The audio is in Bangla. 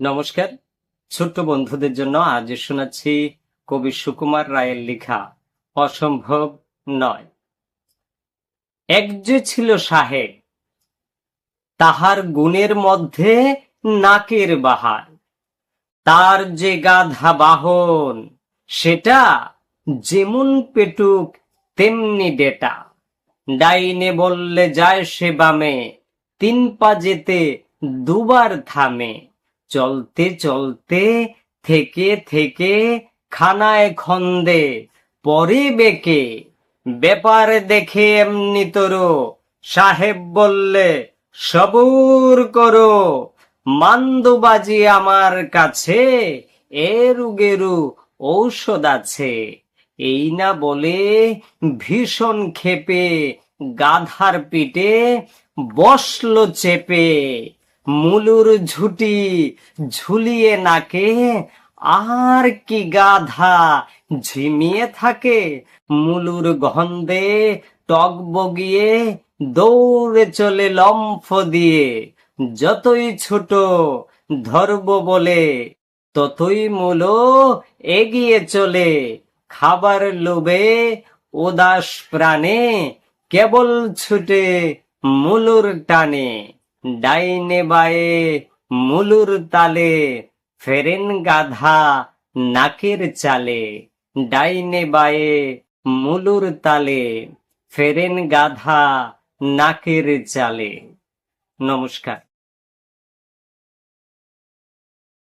নমস্কার। ছোট্ট বন্ধুদের জন্য আজ শোনাচ্ছি কবি সুকুমার রায়ের লেখা অসম্ভব নয়। এক যে ছিল সাহেব, তাহার গুণের মধ্যে নাকের বাহার। তার যে গাধা বাহন, সেটা যেমন পেটুক তেমনি ডেটা। ডাইনে বললে যায় সে বামে, 3 পা যেতে দুবার থামে। চলতে চলতে থেকে থেকে খানায় খন্দে পরে বেঁকে। ব্যাপার দেখে এমনি তোরো, সাহেব বললে সবুর করো। মান্দুবাজি আমার কাছে, এরু গেরু ঔষধ আছে। এই না বলে ভীষণ ক্ষেপে গাধার পিঠে বসলো চেপে। মুলুর ঝুটি ঝুলিয়ে নাকে, আর কি গাধা ঝিমিয়ে থাকে। মুলুর গন্ধে টগবগিয়ে দৌড়ে চলে লম্ফ দিয়ে। যতই ছোট ধরব বলে, ততই মূলো এগিয়ে চলে। খাবার লোভে উদাস প্রাণে, কেবল ছুটে মুলুর টানে। ডাইনে বায়ে মুলুর তালে, ফেরেন গাধা নাকের চালে। ডাইনে বায়ে মুলুর তালে, ফেরেন গাধা নাকের চালে। নমস্কার।